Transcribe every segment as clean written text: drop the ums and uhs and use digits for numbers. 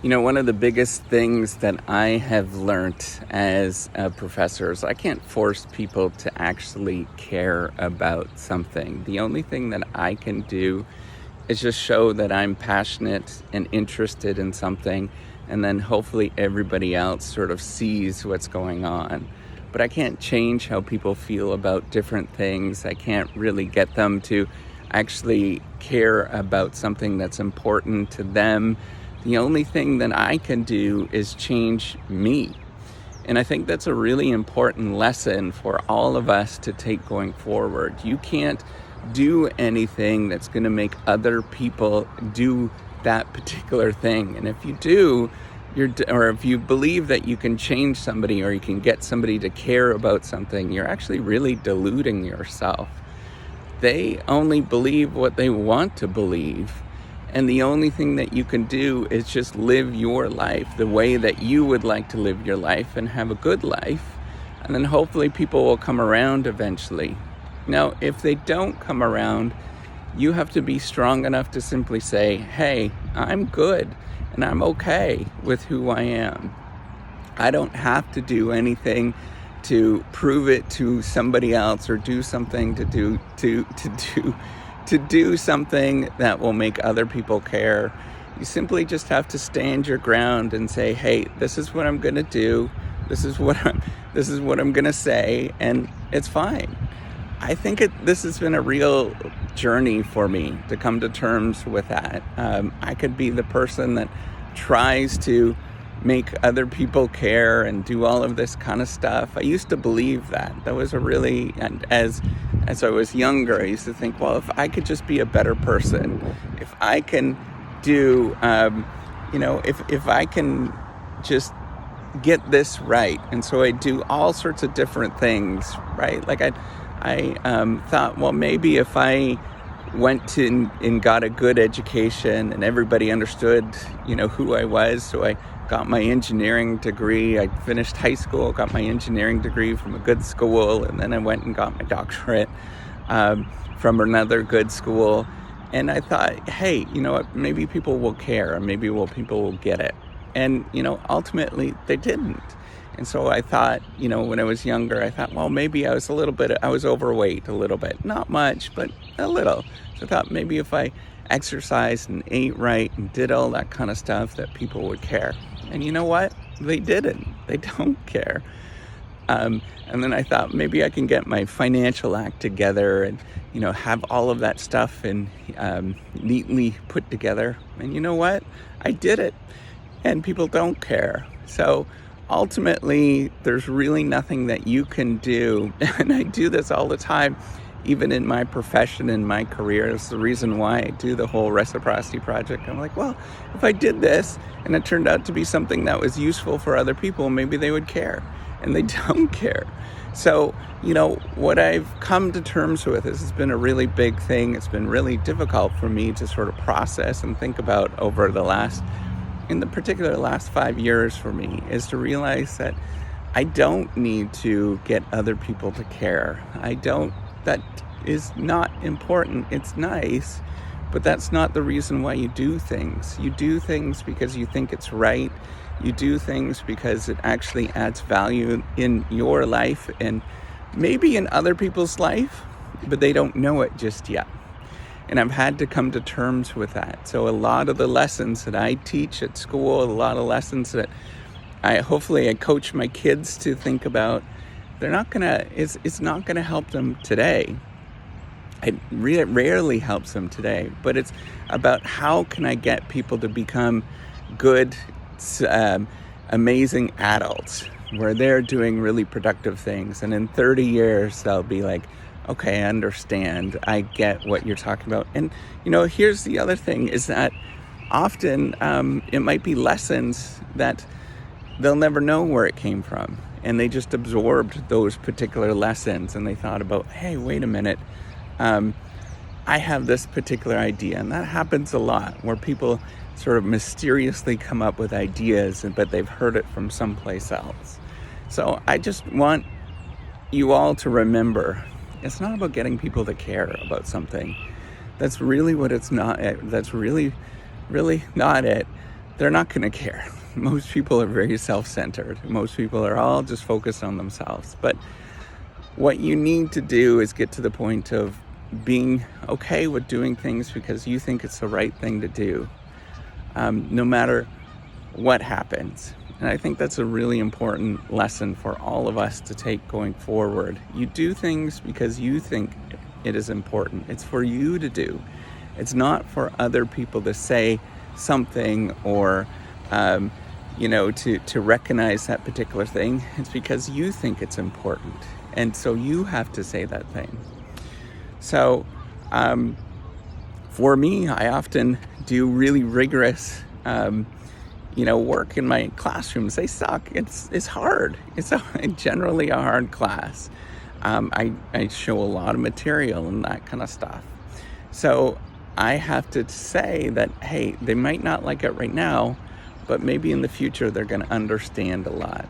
One of the biggest things that I have learned as a professor is I can't force people to actually care about something. The only thing that I can do is just show that I'm passionate and interested in something, and then hopefully everybody else sort of sees what's going on. But I can't change how people feel about different things. I can't really get them to actually care about something that's important to them. The only thing that I can do is change me. And I think that's a really important lesson for all of us to take going forward. You can't do anything that's going to make other people do that particular thing. And if you do, or if you believe that you can change somebody or you can get somebody to care about something, you're actually really deluding yourself. They only believe what they want to believe. And the only thing that you can do is just live your life the way that you would like to live your life and have a good life. And then hopefully people will come around eventually. Now, if they don't come around, you have to be strong enough to simply say, hey, I'm good and I'm okay with who I am. I don't have to do anything to prove it to somebody else or do something to do something that will make other people care. You simply just have to stand your ground and say, hey, this is what I'm going to do. This is what I'm going to say, and it's fine. I think this has been a real journey for me to come to terms with that. I could be the person that tries to make other people care and do all of this kind of stuff. I used to believe that. That was and as I was younger, I used to think, well, if I could just be a better person, if I can do, if I can just get this right. And so I do all sorts of different things, right? Like I thought, well, maybe if I went and got a good education and everybody understood, who I was. So I got my engineering degree. I finished high school, got my engineering degree from a good school, and then I went and got my doctorate from another good school. And I thought, hey, you know what, maybe people will care, or maybe people will get it. And, ultimately they didn't. And so I thought, when I was younger, I thought, well, maybe I was overweight a little bit. Not much, but a little. So I thought maybe if I exercised and ate right and did all that kind of stuff that people would care. And you know what? They didn't. They don't care. And then I thought maybe I can get my financial act together and, have all of that stuff and neatly put together. And you know what? I did it. And people don't care. So ultimately, there's really nothing that you can do. And I do this all the time, even in my profession, in my career. It's the reason why I do the whole Reciprocity Project. I'm like, well, if I did this and it turned out to be something that was useful for other people, maybe they would care. And they don't care. So, what I've come to terms with, this has been a really big thing. It's been really difficult for me to sort of process and think about over in the particular last 5 years for me, is to realize that I don't need to get other people to care. That is not important. It's nice, but that's not the reason why you do things. You do things because you think it's right. You do things because it actually adds value in your life and maybe in other people's life, but they don't know it just yet. And I've had to come to terms with that. So a lot of the lessons that I teach at school, a lot of lessons that I coach my kids to think about, it's not gonna help them today. It rarely helps them today, but it's about how can I get people to become good, amazing adults where they're doing really productive things. And in 30 years, they'll be like, okay, I understand. I get what you're talking about. And, here's the other thing is that often it might be lessons that they'll never know where it came from. And they just absorbed those particular lessons and they thought about, hey, wait a minute. I have this particular idea. And that happens a lot where people sort of mysteriously come up with ideas, but they've heard it from someplace else. So I just want you all to remember, it's not about getting people to care about something. That's really what it's not. That's really, really not it. they're not going to care. Most people are very self-centered. Most people are all just focused on themselves. But what you need to do is get to the point of being okay with doing things because you think it's the right thing to do, no matter what happens. And I think that's a really important lesson for all of us to take going forward. You do things because you think it is important. It's for you to do. It's not for other people to say something or, to recognize that particular thing. It's because you think it's important. And so you have to say that thing. So for me, I often do really rigorous work in my classrooms. They suck. It's hard. It's generally a hard class. I show a lot of material and that kind of stuff. So I have to say that, hey, they might not like it right now, but maybe in the future they're going to understand a lot.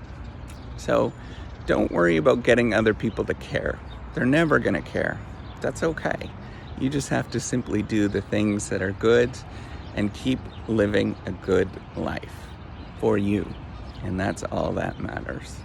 So don't worry about getting other people to care. They're never going to care. That's okay. You just have to simply do the things that are good and keep living a good life for you. And that's all that matters.